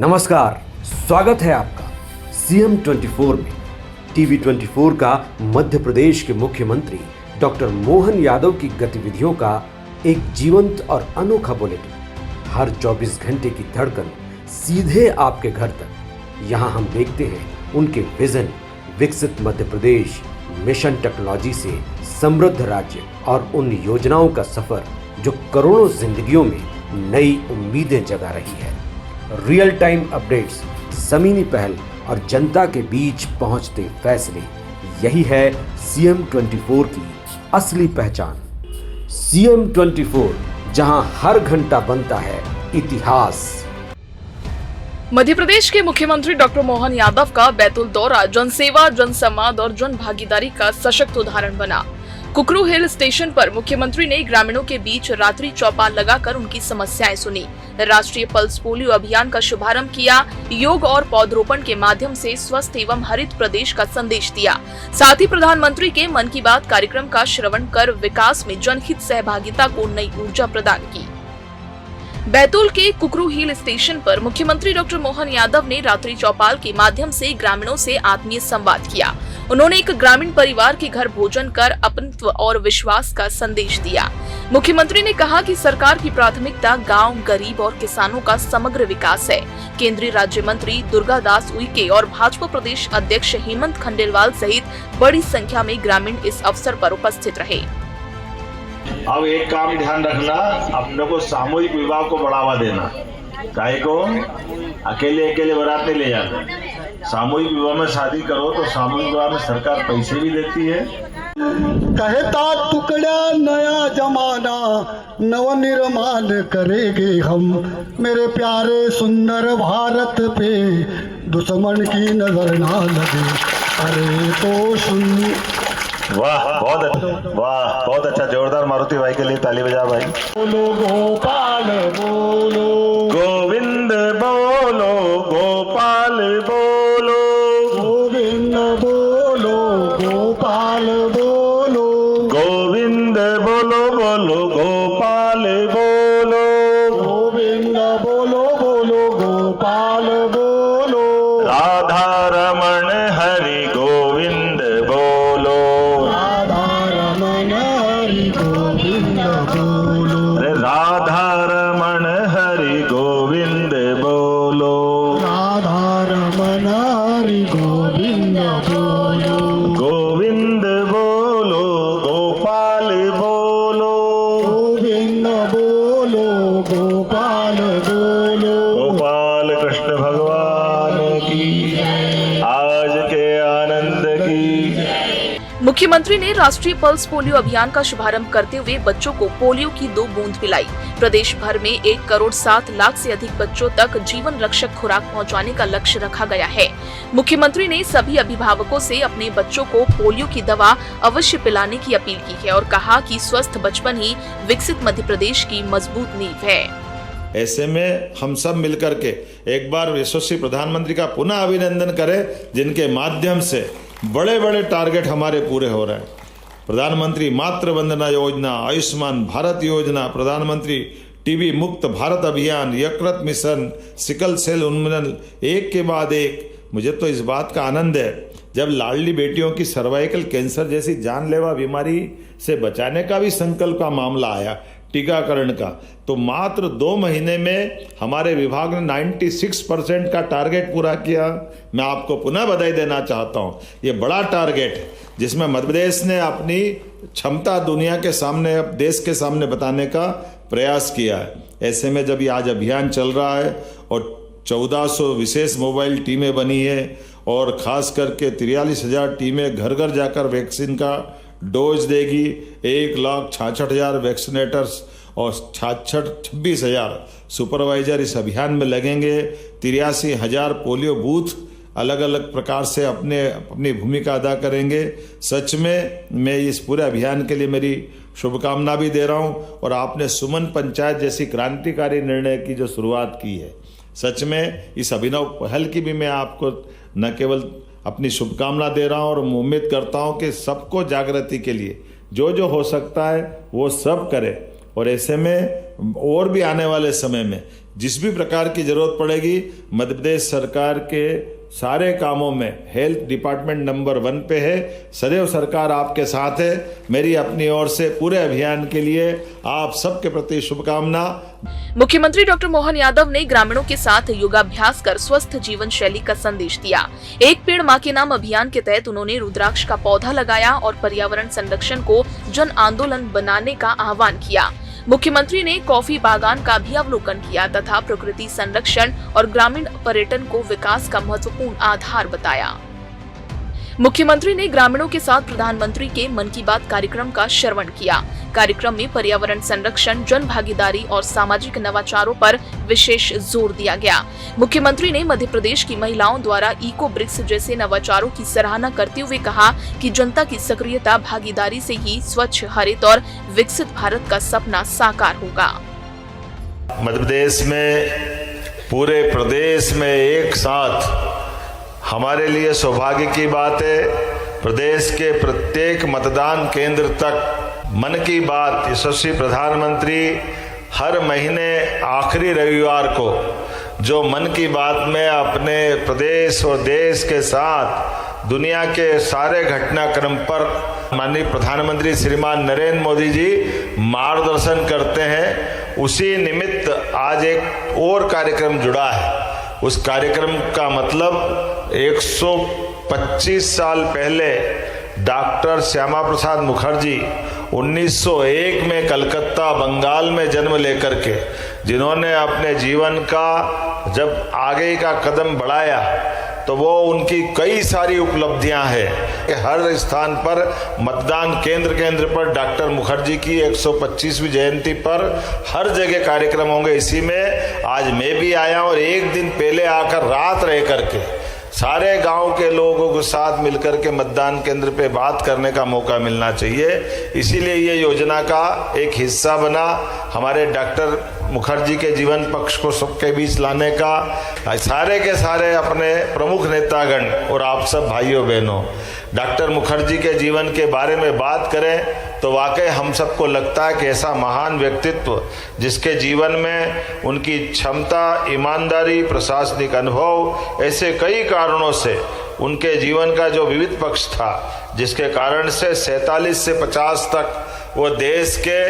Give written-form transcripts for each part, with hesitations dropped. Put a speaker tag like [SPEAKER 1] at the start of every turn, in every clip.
[SPEAKER 1] नमस्कार, स्वागत है आपका सीएम 24 में। टीवी 24 का मध्य प्रदेश के मुख्यमंत्री डॉक्टर मोहन यादव की गतिविधियों का एक जीवंत और अनोखा बुलेटिन। हर 24 घंटे की धड़कन सीधे आपके घर तक। यहाँ हम देखते हैं उनके विजन, विकसित मध्य प्रदेश, मिशन टेक्नोलॉजी से समृद्ध राज्य और उन योजनाओं का सफर जो करोड़ों जिंदगियों में नई उम्मीदें जगा रही है। रियल टाइम अपडेट्स, ज़मीनी पहल और जनता के बीच पहुंचते फैसले, यही है सीएम 24 की असली पहचान। सीएम 24, जहां हर घंटा बनता है इतिहास।
[SPEAKER 2] मध्य प्रदेश के मुख्यमंत्री डॉक्टर मोहन यादव का बैतूल दौरा जनसेवा, जनसंवाद और जन भागीदारी का सशक्त उदाहरण बना। कुकरू हिल स्टेशन पर मुख्यमंत्री ने ग्रामीणों के बीच रात्रि चौपाल लगाकर उनकी समस्याएं सुनी। राष्ट्रीय पल्स पोलियो अभियान का शुभारंभ किया। योग और पौधरोपण के माध्यम से स्वस्थ एवं हरित प्रदेश का संदेश दिया। साथ ही प्रधानमंत्री के मन की बात कार्यक्रम का श्रवण कर विकास में जनहित सहभागिता को नई ऊर्जा प्रदान की। बैतूल के कुकरू हिल स्टेशन पर मुख्यमंत्री डॉक्टर मोहन यादव ने रात्रि चौपाल के माध्यम से ग्रामीणों से आत्मीय संवाद किया। उन्होंने एक ग्रामीण परिवार के घर भोजन कर अपनत्व और विश्वास का संदेश दिया। मुख्यमंत्री ने कहा कि सरकार की प्राथमिकता गांव, गरीब और किसानों का समग्र विकास है। केंद्रीय राज्य मंत्री दुर्गादास उइके और भाजपा प्रदेश अध्यक्ष हेमंत खंडेलवाल सहित बड़ी संख्या में ग्रामीण इस अवसर पर उपस्थित रहे।
[SPEAKER 3] अब एक काम ध्यान रखना, अपने को सामूहिक विवाह को बढ़ावा देना। काहे को अकेले अकेले बारात नहीं ले जाना। सामूहिक विवाह में शादी करो तो सामूहिक विवाह में सरकार पैसे भी देती है।
[SPEAKER 4] कहता टुकड़ा नया जमाना नवनिर्माण करेंगे हम, मेरे प्यारे सुंदर भारत पे दुश्मन की नजर ना लगे। अरे तो सुन।
[SPEAKER 3] वाह, बहुत अच्छा, जोरदार मारुति भाई के लिए ताली बजा भाई।
[SPEAKER 4] बोलो गोपाल बोलो,
[SPEAKER 3] गोविंद बोलो, गोपाल बोलो,
[SPEAKER 4] गोविंद बोलो, गोपाल बोलो,
[SPEAKER 3] गोविंद बोलो बोलो, गोपाल बोलो,
[SPEAKER 4] गोविंद बोलो बोलो, गोपाल बोलो,
[SPEAKER 3] राधा रमण हरि गोविंद बोलो,
[SPEAKER 4] राधा रमण हरि गोविंद बोलो,
[SPEAKER 3] राधा रमण हरि गोविंद बोलो,
[SPEAKER 4] राधा रमण हरि गोविंद बोलो,
[SPEAKER 3] गोविंद बोलो, गोपाल बोलो,
[SPEAKER 4] गोविंद बोलो, गोपाल बोलो।
[SPEAKER 3] गोपाल कृष्ण भगवान की, आज के आनंद की।
[SPEAKER 2] मुख्यमंत्री ने राष्ट्रीय पल्स पोलियो अभियान का शुभारंभ करते हुए बच्चों को पोलियो की 2 बूंद पिलाई। प्रदेश भर में 1,07,00,000 से अधिक बच्चों तक जीवन रक्षक खुराक पहुंचाने का लक्ष्य रखा गया है। मुख्यमंत्री ने सभी अभिभावकों से अपने बच्चों को पोलियो की दवा अवश्य पिलाने की अपील की है और कहा कि स्वस्थ बचपन ही विकसित मध्य प्रदेश की मजबूत नींव है।
[SPEAKER 5] ऐसे में हम सब मिलकर के एक बार यशस्वी प्रधानमंत्री का पुनः अभिनंदन करें, जिनके माध्यम से बड़े बड़े टारगेट हमारे पूरे हो रहे हैं। प्रधानमंत्री मातृ वंदना योजना, आयुष्मान भारत योजना, प्रधानमंत्री टीबी मुक्त भारत अभियान, यकृत मिशन, सिकल सेल उन्मूलन, एक के बाद एक। मुझे तो इस बात का आनंद है, जब लाडली बेटियों की सर्वाइकल कैंसर जैसी जानलेवा बीमारी से बचाने का भी संकल्प का मामला आया, टीकाकरण का, तो मात्र 2 महीने में हमारे विभाग ने 96% का टारगेट पूरा किया। मैं आपको पुनः बधाई देना चाहता हूँ। ये बड़ा टारगेट है जिसमें मध्य प्रदेश ने अपनी क्षमता दुनिया के सामने, देश के सामने बताने का प्रयास किया है। ऐसे में जब ये आज अभियान चल रहा है और 1400 विशेष मोबाइल टीमें बनी है और खास करके 43,000 टीमें घर घर जाकर वैक्सीन का डोज देगी, 1,66,000 वैक्सीनेटर्स और 26,000 सुपरवाइजर इस अभियान में लगेंगे। 83,000 पोलियो बूथ अलग अलग प्रकार से अपनी भूमिका अदा करेंगे। सच में मैं इस पूरे अभियान के लिए मेरी शुभकामना भी दे रहा हूँ। और आपने सुमन पंचायत जैसी क्रांतिकारी निर्णय की जो शुरुआत की है, सच में इस अभिनव पहल की भी मैं आपको न केवल अपनी शुभकामना दे रहा हूँ और मैं उम्मीद करता हूँ कि सबको जागृति के लिए जो जो हो सकता है वो सब करे। और ऐसे में और भी आने वाले समय में जिस भी प्रकार की जरूरत पड़ेगी, मध्य प्रदेश सरकार के सारे कामों में हेल्थ डिपार्टमेंट नंबर 1 पे है। सदैव सरकार आपके साथ है। मेरी अपनी ओर से पूरे अभियान के लिए आप सबके प्रति शुभकामना।
[SPEAKER 2] मुख्यमंत्री डॉक्टर मोहन यादव ने ग्रामीणों के साथ योगाभ्यास कर स्वस्थ जीवन शैली का संदेश दिया। एक पेड़ मां के नाम अभियान के तहत उन्होंने रुद्राक्ष का पौधा लगाया और पर्यावरण संरक्षण को जन आंदोलन बनाने का आह्वान किया। मुख्यमंत्री ने कॉफी बागान का भी अवलोकन किया तथा प्रकृति संरक्षण और ग्रामीण पर्यटन को विकास का महत्वपूर्ण आधार बताया। मुख्यमंत्री ने ग्रामीणों के साथ प्रधानमंत्री के मन की बात कार्यक्रम का श्रवण किया। कार्यक्रम में पर्यावरण संरक्षण, जन भागीदारी और सामाजिक नवाचारों पर विशेष जोर दिया गया। मुख्यमंत्री ने मध्य प्रदेश की महिलाओं द्वारा इको ब्रिक्स जैसे नवाचारों की सराहना करते हुए कहा कि जनता की सक्रियता, भागीदारी से ही स्वच्छ, हरित और विकसित भारत का सपना साकार होगा।
[SPEAKER 5] मध्य प्रदेश में, पूरे प्रदेश में एक साथ हमारे लिए सौभाग्य की बात है, प्रदेश के प्रत्येक मतदान केंद्र तक मन की बात यशस्वी प्रधानमंत्री हर महीने आखिरी रविवार को जो मन की बात में अपने प्रदेश और देश के साथ दुनिया के सारे घटनाक्रम पर माननीय प्रधानमंत्री श्रीमान नरेंद्र मोदी जी मार्गदर्शन करते हैं, उसी निमित्त आज एक और कार्यक्रम जुड़ा है। उस कार्यक्रम का मतलब 125 साल पहले डॉक्टर श्यामा प्रसाद मुखर्जी 1901 में कलकत्ता, बंगाल में जन्म लेकर के जिन्होंने अपने जीवन का जब आगे का कदम बढ़ाया तो वो उनकी कई सारी उपलब्धियां हैं कि हर स्थान पर मतदान केंद्र पर डॉक्टर मुखर्जी की 125वीं जयंती पर हर जगह कार्यक्रम होंगे। इसी में आज मैं भी आया और एक दिन पहले आकर रात रह करके सारे गांव के लोगों के साथ मिलकर के मतदान केंद्र पे बात करने का मौका मिलना चाहिए। इसीलिए ये योजना का एक हिस्सा बना हमारे डॉक्टर मुखर्जी के जीवन पक्ष को सबके बीच लाने का। सारे के सारे अपने प्रमुख नेतागण और आप सब भाइयों बहनों डॉक्टर मुखर्जी के जीवन के बारे में बात करें तो वाकई हम सबको लगता है कि ऐसा महान व्यक्तित्व जिसके जीवन में उनकी क्षमता, ईमानदारी, प्रशासनिक अनुभव, ऐसे कई कारणों से उनके जीवन का जो विविध पक्ष था जिसके कारण से 47 से 50 तक वो देश के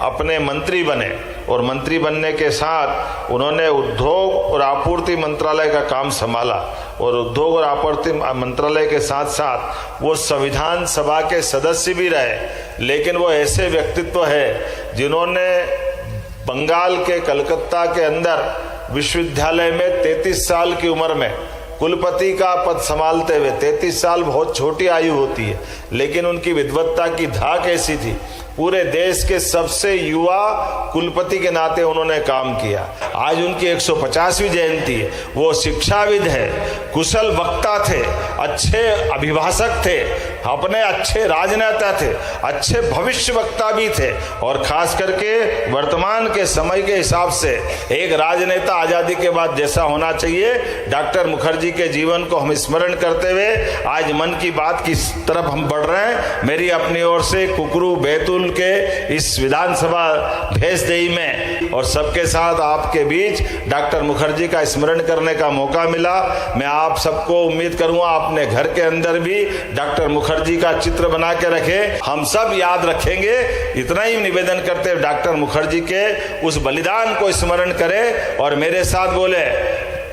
[SPEAKER 5] अपने मंत्री बने और मंत्री बनने के साथ उन्होंने उद्योग और आपूर्ति मंत्रालय का काम संभाला और उद्योग और आपूर्ति मंत्रालय के साथ साथ वो संविधान सभा के सदस्य भी रहे। लेकिन वो ऐसे व्यक्तित्व है जिन्होंने बंगाल के कलकत्ता के अंदर विश्वविद्यालय में 33 साल की उम्र में कुलपति का पद संभालते हुए, 33 साल बहुत छोटी आयु होती है, लेकिन उनकी विद्वत्ता की धाक ऐसी थी, पूरे देश के सबसे युवा कुलपति के नाते उन्होंने काम किया। आज उनकी 150वीं जयंती है। वो शिक्षाविद है, कुशल वक्ता थे, अच्छे अभिभाषक थे, अपने अच्छे राजनेता थे, अच्छे भविष्य वक्ता भी थे और खास करके वर्तमान के समय के हिसाब से एक राजनेता आजादी के बाद जैसा होना चाहिए, डॉक्टर मुखर्जी के जीवन को हम स्मरण करते हुए आज मन की बात की तरफ हम बढ़ रहे हैं। मेरी अपनी ओर से कुकरू बैतूल के इस विधानसभा भेषदेही में और सबके साथ आपके बीच डॉक्टर मुखर्जी का स्मरण करने का मौका मिला। मैं आप सबको उम्मीद करूंगा अपने घर के अंदर भी डॉक्टर मुखर्जी का चित्र बना के रखें, हम सब याद रखेंगे। इतना ही निवेदन करते हुए डॉक्टर मुखर्जी के उस बलिदान को स्मरण करें और मेरे साथ बोले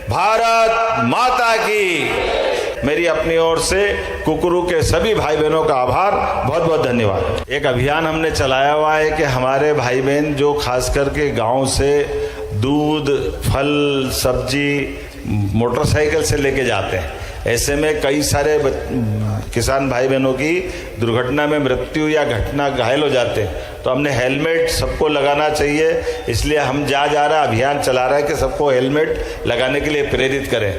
[SPEAKER 5] भारत माता की। मेरी अपनी ओर से कुकरू के सभी भाई बहनों का आभार, बहुत बहुत धन्यवाद। एक अभियान हमने चलाया हुआ है कि हमारे भाई बहन जो खास करके गांव से दूध, फल, सब्जी मोटरसाइकिल से लेके जाते हैं, ऐसे में कई सारे किसान भाई बहनों की दुर्घटना में मृत्यु या घटना घायल हो जाते हैं, तो हमने हेलमेट सबको लगाना चाहिए। इसलिए हम जा रहा अभियान चला रहा है कि सबको हेलमेट लगाने के लिए प्रेरित करें।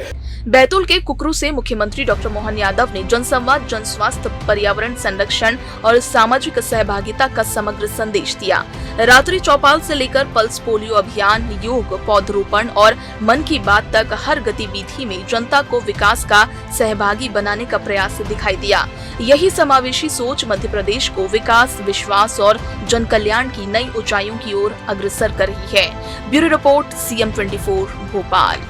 [SPEAKER 2] बैतूल के कुकरू से मुख्यमंत्री डॉक्टर मोहन यादव ने जनसंवाद, जन स्वास्थ्य, पर्यावरण संरक्षण और सामाजिक सहभागिता का समग्र संदेश दिया। रात्रि चौपाल से लेकर पल्स पोलियो अभियान, योग, पौधरोपण और मन की बात तक हर गतिविधि में जनता को विकास का सहभागी बनाने का प्रयास दिखाई दिया। यही समावेशी सोच मध्य प्रदेश को विकास, विश्वास और जन कल्याण की नई ऊंचाइयों की ओर अग्रसर कर रही है। Bureau report, CM24 Bhopal.